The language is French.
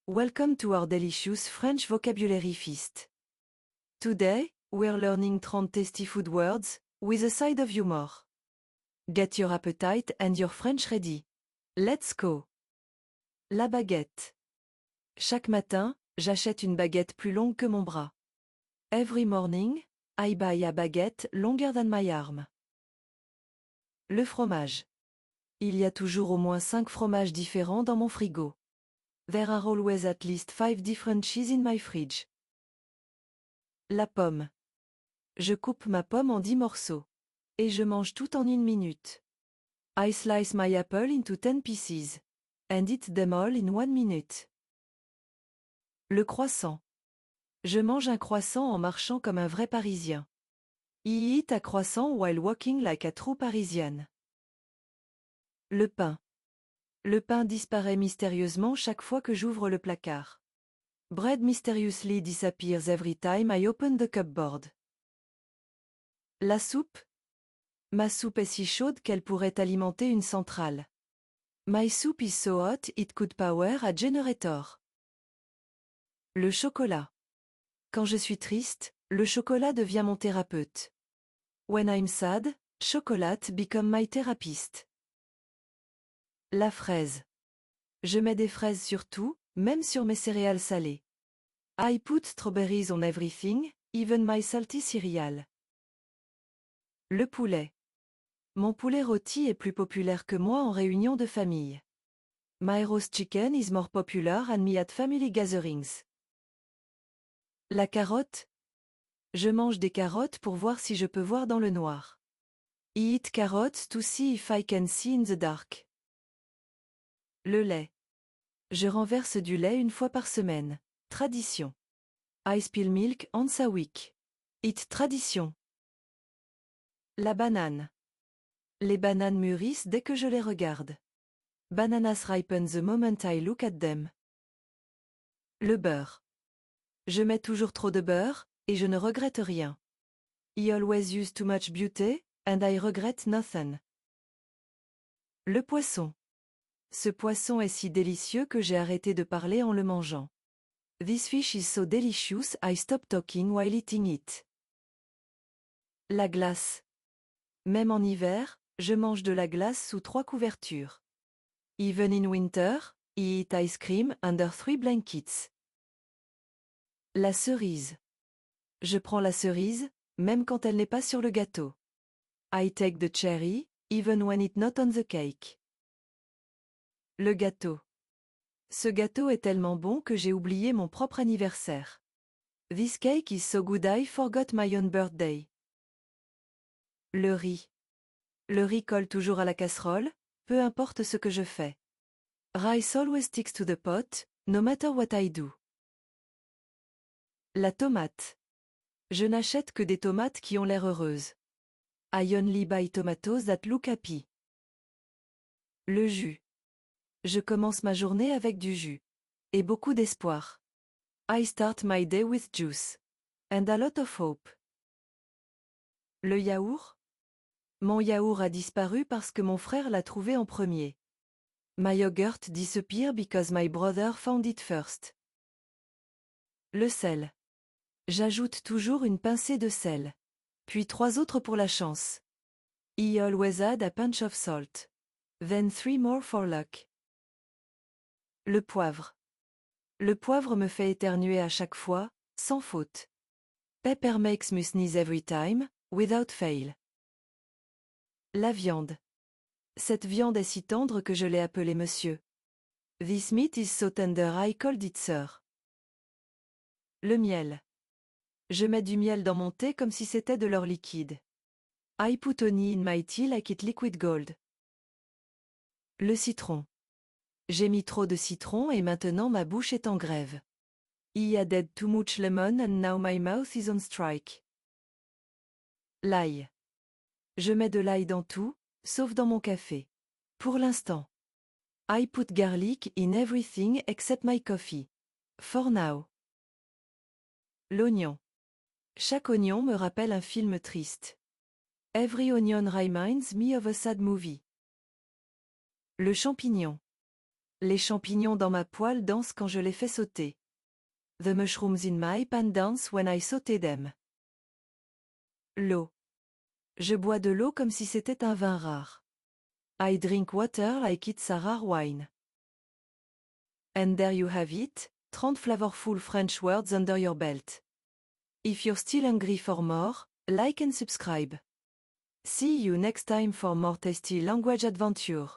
Welcome to our delicious French vocabulary feast. Today, we're learning 30 tasty food words, with a side of humor. Get your appetite and your French ready. Let's go! La baguette. Chaque matin, j'achète une baguette plus longue que mon bras. Every morning, I buy a baguette longer than my arm. Le fromage. Il y a toujours au moins 5 fromages différents dans mon frigo. There are always at least 5 different cheese in my fridge. La pomme. Je coupe ma pomme en 10 morceaux. Et je mange tout en 1 minute. I slice my apple into 10 pieces. And eat them all in 1 minute. Le croissant. Je mange un croissant en marchant comme un vrai Parisien. I eat a croissant while walking like a true Parisian. Le pain. Le pain disparaît mystérieusement chaque fois que j'ouvre le placard. Bread mysteriously disappears every time I open the cupboard. La soupe. Ma soupe est si chaude qu'elle pourrait alimenter une centrale. My soup is so hot it could power a generator. Le chocolat. Quand je suis triste, le chocolat devient mon thérapeute. When I'm sad, chocolate become my therapist. La fraise. Je mets des fraises sur tout, même sur mes céréales salées. I put strawberries on everything, even my salty cereal. Le poulet. Mon poulet rôti est plus populaire que moi en réunion de famille. My roast chicken is more popular than me at family gatherings. La carotte. Je mange des carottes pour voir si je peux voir dans le noir. I eat carrots to see if I can see in the dark. Le lait. Je renverse du lait une fois par semaine. Tradition. I spill milk once a week. It's tradition. La banane. Les bananes mûrissent dès que je les regarde. Bananas ripen the moment I look at them. Le beurre. Je mets toujours trop de beurre, et je ne regrette rien. I always use too much butter, and I regret nothing. Le poisson. Ce poisson est si délicieux que j'ai arrêté de parler en le mangeant. This fish is so delicious I stopped talking while eating it. La glace. Même en hiver, je mange de la glace sous 3 couvertures. Even in winter, I eat ice cream under 3 blankets. La cerise. Je prends la cerise, même quand elle n'est pas sur le gâteau. I take the cherry, even when it's not on the cake. Le gâteau. Ce gâteau est tellement bon que j'ai oublié mon propre anniversaire. This cake is so good I forgot my own birthday. Le riz. Le riz colle toujours à la casserole, peu importe ce que je fais. Rice always sticks to the pot, no matter what I do. La tomate. Je n'achète que des tomates qui ont l'air heureuses. I only buy tomatoes that look happy. Le jus. Je commence ma journée avec du jus. Et beaucoup d'espoir. I start my day with juice. And a lot of hope. Le yaourt. Mon yaourt a disparu parce que mon frère l'a trouvé en premier. My yogurt disappeared because my brother found it first. Le sel. J'ajoute toujours une pincée de sel. Puis 3 autres pour la chance. I always add a pinch of salt. Then 3 more for luck. Le poivre. Le poivre me fait éternuer à chaque fois, sans faute. Pepper makes me sneeze every time, without fail. La viande. Cette viande est si tendre que je l'ai appelée monsieur. This meat is so tender I called it sir. Le miel. Je mets du miel dans mon thé comme si c'était de l'or liquide. I put honey in my tea like it's liquid gold. Le citron. J'ai mis trop de citron et maintenant ma bouche est en grève. I added too much lemon and now my mouth is on strike. L'ail. Je mets de l'ail dans tout, sauf dans mon café. Pour l'instant. I put garlic in everything except my coffee. For now. L'oignon. Chaque oignon me rappelle un film triste. Every onion reminds me of a sad movie. Le champignon. Les champignons dans ma poêle dansent quand je les fais sauter. The mushrooms in my pan dance when I saute them. L'eau. Je bois de l'eau comme si c'était un vin rare. I drink water like it's a rare wine. And there you have it, 30 flavorful French words under your belt. If you're still hungry for more, like and subscribe. See you next time for more tasty language adventure.